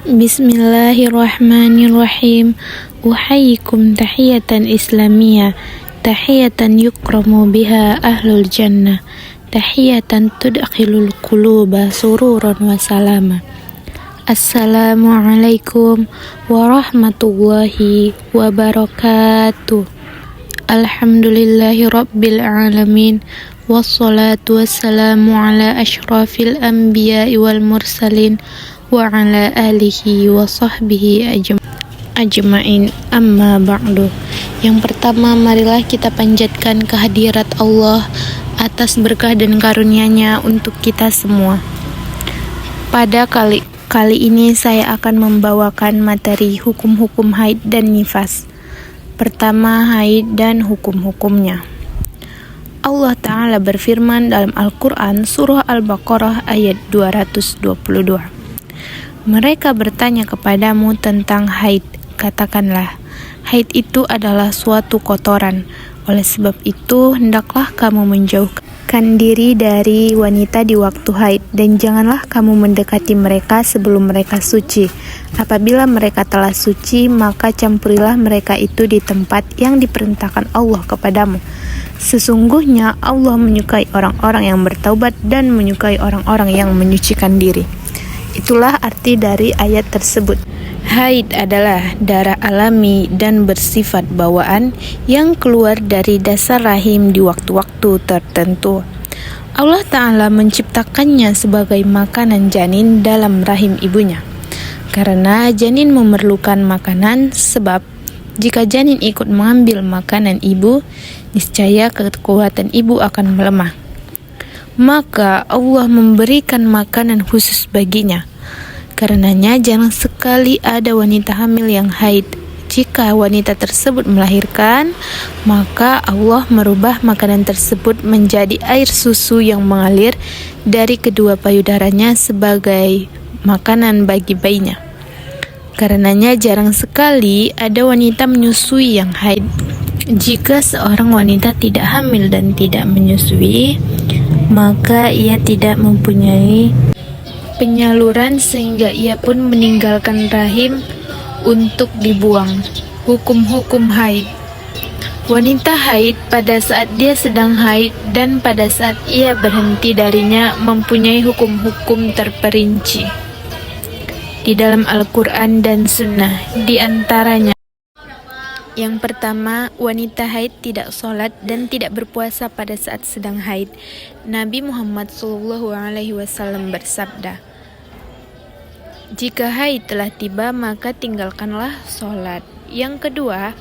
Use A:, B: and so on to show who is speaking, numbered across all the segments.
A: Bismillahirrahmanirrahim. Uhayyikum tahiyatan islamiyah, tahiyatan yukramu biha ahlul jannah, tahiyatan tudkhilul quluba sururan wa salama. Assalamualaikum warahmatullahi wabarakatuh. Alhamdulillahi rabbil alamin, wassalatu wassalamu ala ashrafil anbiya'i wal mursalin wa ala alihi wa sahbihi ajma'in, amma ba'du. Yang pertama, marilah kita panjatkan kehadirat Allah atas berkah dan karunia-Nya untuk kita semua. Pada kali ini saya akan membawakan materi hukum-hukum haid dan nifas. Pertama, haid dan hukum-hukumnya. Allah Ta'ala berfirman dalam Al-Quran surah Al-Baqarah ayat 222. Mereka bertanya kepadamu tentang haid. Katakanlah, haid itu adalah suatu kotoran. Oleh sebab itu, hendaklah kamu menjauhkan diri dari wanita di waktu haid, dan janganlah kamu mendekati mereka sebelum mereka suci. Apabila mereka telah suci, maka campurilah mereka itu di tempat yang diperintahkan Allah kepadamu. Sesungguhnya Allah menyukai orang-orang yang bertaubat dan menyukai orang-orang yang menyucikan diri. Itulah arti dari ayat tersebut. Haid adalah darah alami dan bersifat bawaan yang keluar dari dasar rahim di waktu-waktu tertentu. Allah Ta'ala menciptakannya sebagai makanan janin dalam rahim ibunya. Karena janin memerlukan makanan, sebab jika janin ikut mengambil makanan ibu, niscaya kekuatan ibu akan melemah. Maka Allah memberikan makanan khusus baginya. Karenanya jarang sekali ada wanita hamil yang haid. Jika wanita tersebut melahirkan, maka Allah merubah makanan tersebut menjadi air susu yang mengalir dari kedua payudaranya sebagai makanan bagi bayinya. Karenanya jarang sekali ada wanita menyusui yang haid. Jika seorang wanita tidak hamil dan tidak menyusui, maka ia tidak mempunyai penyaluran sehingga ia pun meninggalkan rahim untuk dibuang. Hukum-hukum haid. Wanita haid pada saat dia sedang haid dan pada saat ia berhenti darinya mempunyai hukum-hukum terperinci di dalam Al-Quran dan Sunnah. Di antaranya, yang pertama, wanita haid tidak sholat dan tidak berpuasa pada saat sedang haid. Nabi Muhammad SAW bersabda, jika haid telah tiba, maka tinggalkanlah sholat. Yang kedua,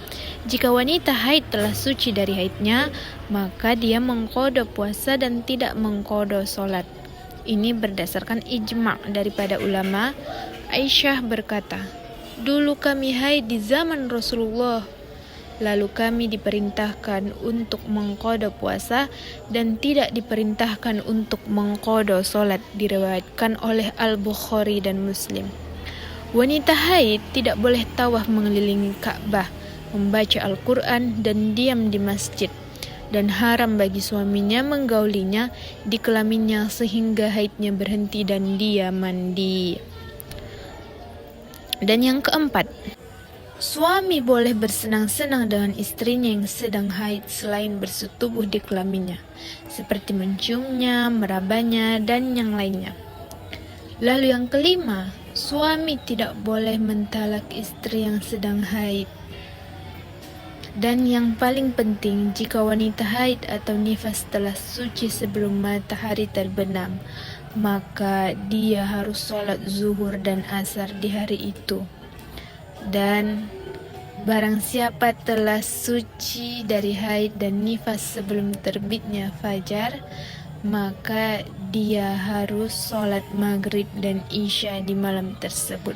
A: jika wanita haid telah suci dari haidnya, maka dia mengqadha puasa dan tidak mengqadha sholat. Ini berdasarkan ijma' daripada ulama. Aisyah berkata, dulu kami haid di zaman Rasulullah, lalu kami diperintahkan untuk mengqadha puasa dan tidak diperintahkan untuk mengqadha sholat. Diriwayatkan oleh Al-Bukhari dan Muslim. Wanita haid tidak boleh tawaf mengelilingi Ka'bah, membaca Al-Quran dan diam di masjid, dan haram bagi suaminya menggaulinya di kelaminnya sehingga haidnya berhenti dan dia mandi. Dan yang keempat, suami boleh bersenang-senang dengan istrinya yang sedang haid selain bersetubuh di kelaminnya, seperti menciumnya, merabanya, dan yang lainnya. Lalu yang kelima, suami tidak boleh mentalak istri yang sedang haid. Dan yang paling penting, jika wanita haid atau nifas telah suci sebelum matahari terbenam, maka dia harus sholat zuhur dan asar di hari itu. Dan barang siapa telah suci dari haid dan nifas sebelum terbitnya fajar, maka dia harus sholat maghrib dan isya di malam tersebut.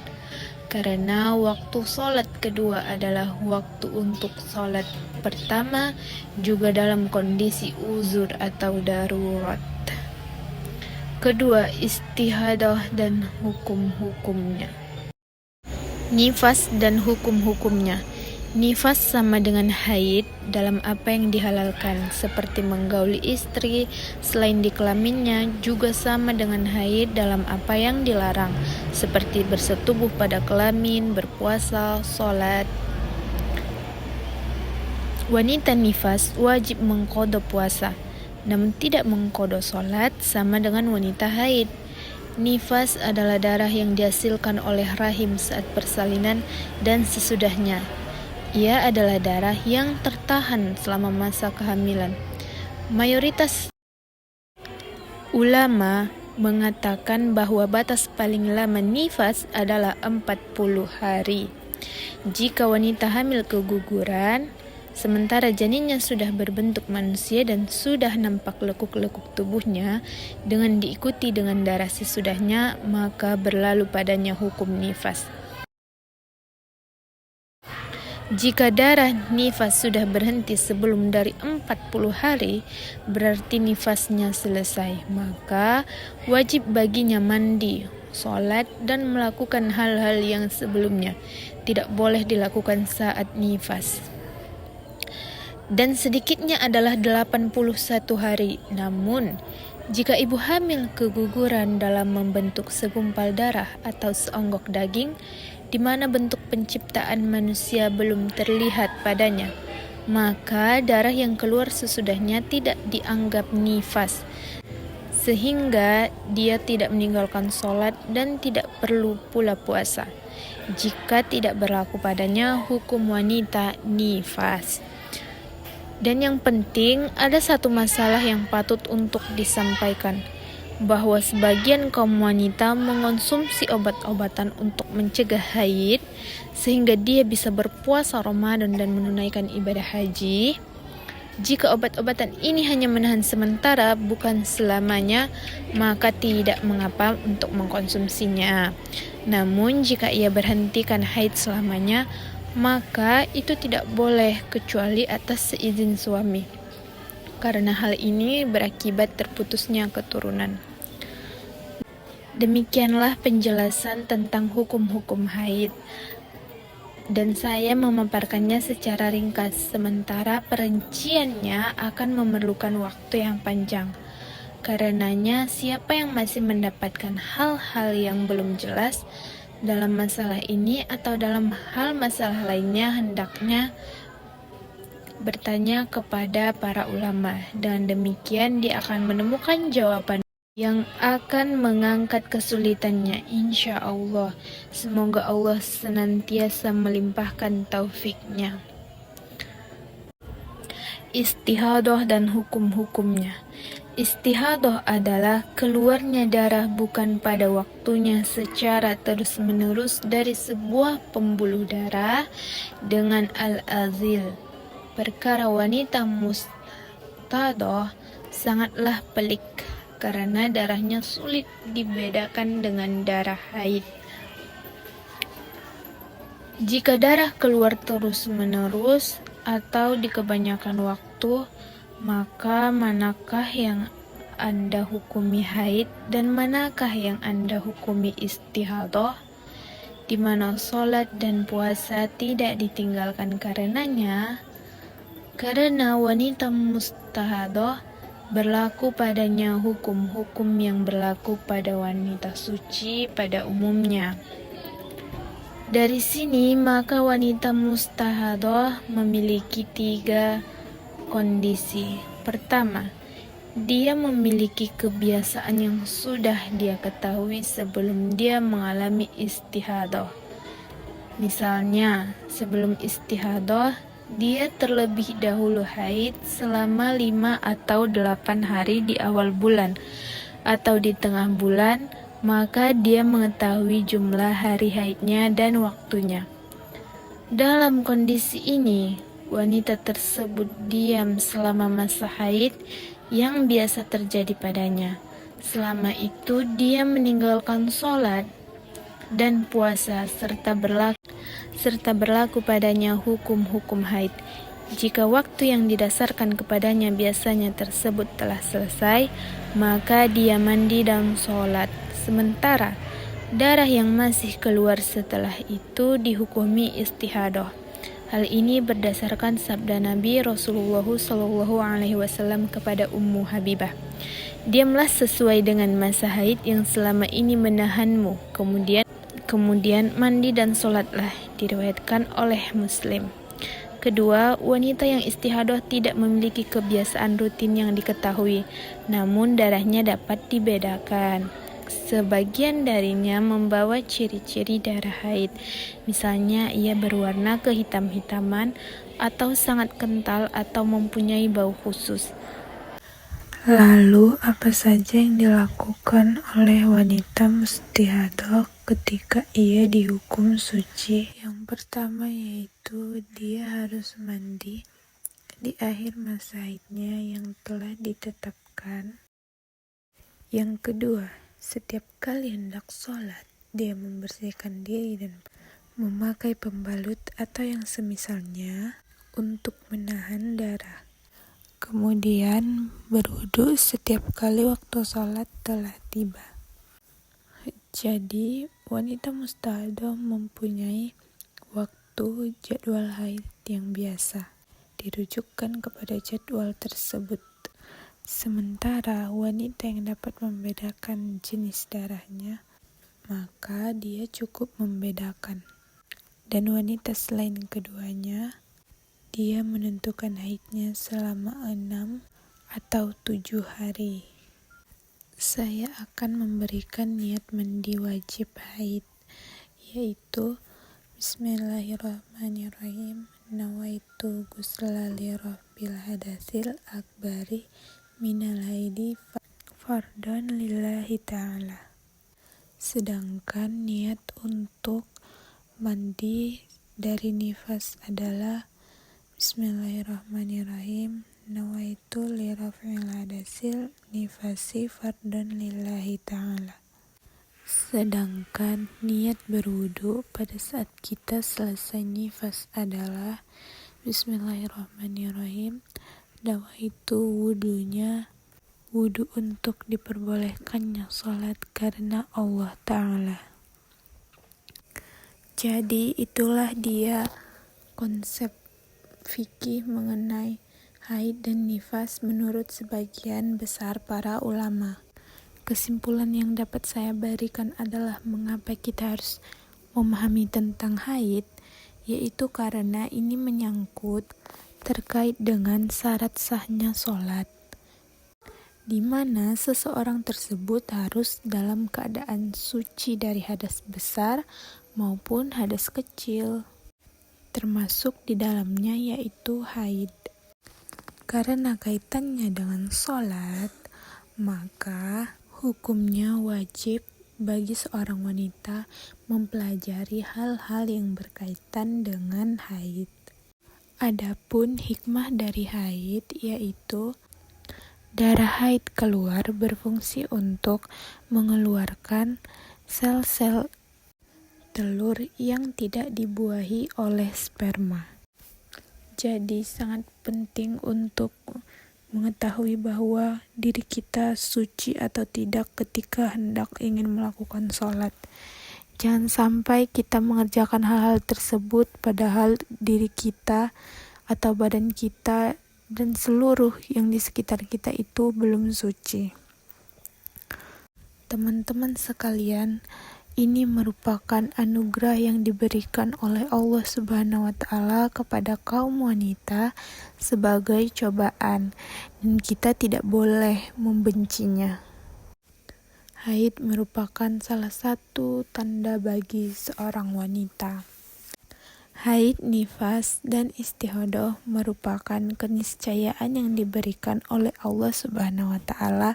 A: Karena waktu sholat kedua adalah waktu untuk sholat pertama, juga dalam kondisi uzur atau darurat. Kedua, istihadah dan hukum-hukumnya. Nifas dan hukum-hukumnya. Nifas sama dengan haid dalam apa yang dihalalkan, seperti menggauli istri selain di kelaminnya, juga sama dengan haid dalam apa yang dilarang, seperti bersetubuh pada kelamin, berpuasa, sholat. Wanita nifas wajib mengqadha puasa, namun tidak mengqadha sholat, sama dengan wanita haid. Nifas adalah darah yang dihasilkan oleh rahim saat persalinan dan sesudahnya. Ia adalah darah yang tertahan selama masa kehamilan. Mayoritas ulama mengatakan bahwa batas paling lama nifas adalah 40 hari. Jika wanita hamil keguguran, sementara janinnya sudah berbentuk manusia dan sudah nampak lekuk-lekuk tubuhnya dengan diikuti dengan darah sesudahnya, maka berlalu padanya hukum nifas. Jika darah nifas sudah berhenti sebelum dari 40 hari, berarti nifasnya selesai. Maka wajib baginya mandi, sholat, dan melakukan hal-hal yang sebelumnya tidak boleh dilakukan saat nifas. Dan sedikitnya adalah 81 hari. Namun, jika ibu hamil keguguran dalam membentuk segumpal darah atau seonggok daging, di mana bentuk penciptaan manusia belum terlihat padanya, maka darah yang keluar sesudahnya tidak dianggap nifas, sehingga dia tidak meninggalkan sholat dan tidak perlu pula puasa, jika tidak berlaku padanya hukum wanita nifas. Dan yang penting, ada satu masalah yang patut untuk disampaikan, bahwa sebagian kaum wanita mengonsumsi obat-obatan untuk mencegah haid sehingga dia bisa berpuasa Ramadan dan menunaikan ibadah haji. Jika obat-obatan ini hanya menahan sementara, bukan selamanya, maka tidak mengapa untuk mengkonsumsinya. Namun jika ia berhentikan haid selamanya, maka itu tidak boleh kecuali atas seizin suami, karena hal ini berakibat terputusnya keturunan. Demikianlah penjelasan tentang hukum-hukum haid, dan saya memaparkannya secara ringkas, sementara perinciannya akan memerlukan waktu yang panjang. Karenanya, siapa yang masih mendapatkan hal-hal yang belum jelas dalam masalah ini atau dalam hal masalah lainnya, hendaknya bertanya kepada para ulama. Dengan demikian, dia akan menemukan jawaban yang akan mengangkat kesulitannya, insya Allah. Semoga Allah senantiasa melimpahkan taufiknya. Istihadah dan hukum-hukumnya. Istihadah adalah keluarnya darah bukan pada waktunya secara terus-menerus dari sebuah pembuluh darah dengan al-azil. Perkara wanita mustahadah sangatlah pelik, karena darahnya sulit dibedakan dengan darah haid. Jika darah keluar terus-menerus atau di kebanyakan waktu, maka manakah yang Anda hukumi haid dan manakah yang Anda hukumi istihadah, di mana sholat dan puasa tidak ditinggalkan karenanya? Karena wanita mustahadah berlaku padanya hukum-hukum yang berlaku pada wanita suci pada umumnya. Dari sini maka wanita mustahadah memiliki 3 kondisi. Pertama, dia memiliki kebiasaan yang sudah dia ketahui sebelum dia mengalami istihadah. Misalnya, sebelum istihadah dia terlebih dahulu haid selama 5 atau 8 hari di awal bulan atau di tengah bulan, maka dia mengetahui jumlah hari haidnya dan waktunya. Dalam kondisi ini, wanita tersebut diam selama masa haid yang biasa terjadi padanya. Selama itu dia meninggalkan sholat dan puasa serta berlaku padanya hukum-hukum haid. Jika waktu yang didasarkan kepadanya biasanya tersebut telah selesai, maka dia mandi dan sholat. Sementara darah yang masih keluar setelah itu dihukumi istihadah. Hal ini berdasarkan sabda Nabi Rasulullah SAW kepada Ummu Habibah. Diamlah sesuai dengan masa haid yang selama ini menahanmu, kemudian mandi dan sholatlah, diriwayatkan oleh Muslim. Kedua, wanita yang istihadah tidak memiliki kebiasaan rutin yang diketahui, namun darahnya dapat dibedakan. Sebagian darinya membawa ciri-ciri darah haid, misalnya ia berwarna kehitam-hitaman atau sangat kental atau mempunyai bau khusus.
B: Lalu, apa saja yang dilakukan oleh wanita mustihadah ketika ia dihukum suci? Yang pertama yaitu dia harus mandi di akhir masa haidnya yang telah ditetapkan. Yang kedua, setiap kali hendak sholat, dia membersihkan diri dan memakai pembalut atau yang semisalnya untuk menahan darah. Kemudian berwudu setiap kali waktu sholat telah tiba. Jadi, wanita mustahadah mempunyai waktu jadwal haid yang biasa, dirujukkan kepada jadwal tersebut. Sementara wanita yang dapat membedakan jenis darahnya, maka dia cukup membedakan. Dan wanita selain keduanya, dia menentukan haidnya selama 6 atau 7 hari. Saya akan memberikan niat mandi wajib haid, yaitu Bismillahirrahmanirrahim. Nawaitu ghusla li rabbil hadasil akbari minal haidi fardhan lillahi ta'ala. Sedangkan niat untuk mandi dari nifas adalah Bismillahirrahmanirrahim. Nawaitu li raf'il hadasil nifasi fardhan lillahi ta'ala. Sedangkan niat berwudu pada saat kita selesai nifas adalah Bismillahirrahmanirrahim. Nawaitu wudunya wudu untuk diperbolehkannya sholat karena Allah Ta'ala. Jadi itulah dia konsep fikih mengenai haid dan nifas menurut sebagian besar para ulama. Kesimpulan yang dapat saya berikan adalah mengapa kita harus memahami tentang haid, yaitu karena ini menyangkut terkait dengan syarat sahnya sholat, di mana seseorang tersebut harus dalam keadaan suci dari hadas besar maupun hadas kecil, termasuk di dalamnya yaitu haid. Karena kaitannya dengan sholat, maka hukumnya wajib bagi seorang wanita mempelajari hal-hal yang berkaitan dengan haid. Adapun hikmah dari haid yaitu darah haid keluar berfungsi untuk mengeluarkan sel-sel telur yang tidak dibuahi oleh sperma. Jadi sangat penting untuk mengetahui bahwa diri kita suci atau tidak ketika hendak ingin melakukan sholat. Jangan sampai kita mengerjakan hal-hal tersebut padahal diri kita atau badan kita dan seluruh yang di sekitar kita itu belum suci. Teman-teman sekalian, ini merupakan anugerah yang diberikan oleh Allah Subhanahu wa Ta'ala kepada kaum wanita sebagai cobaan, dan kita tidak boleh membencinya. Haid merupakan salah satu tanda bagi seorang wanita. Haid, nifas, dan istihadah merupakan keniscayaan yang diberikan oleh Allah Subhanahu wa Ta'ala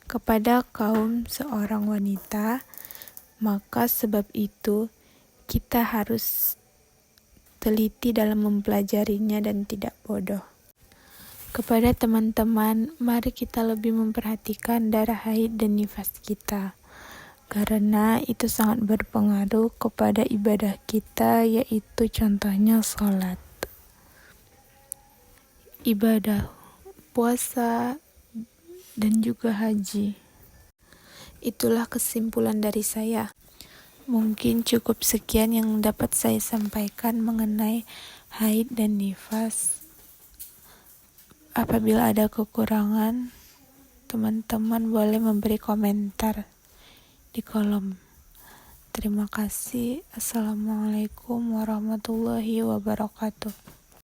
B: kepada kaum seorang wanita. Maka sebab itu kita harus teliti dalam mempelajarinya dan tidak bodoh. Kepada teman-teman, mari kita lebih memperhatikan darah haid dan nifas kita, karena itu sangat berpengaruh kepada ibadah kita, yaitu contohnya sholat, ibadah puasa, dan juga haji. Itulah kesimpulan dari saya. Mungkin cukup sekian yang dapat saya sampaikan mengenai haid dan nifas. Apabila ada kekurangan, teman-teman boleh memberi komentar di kolom. Terima kasih. Assalamualaikum warahmatullahi wabarakatuh.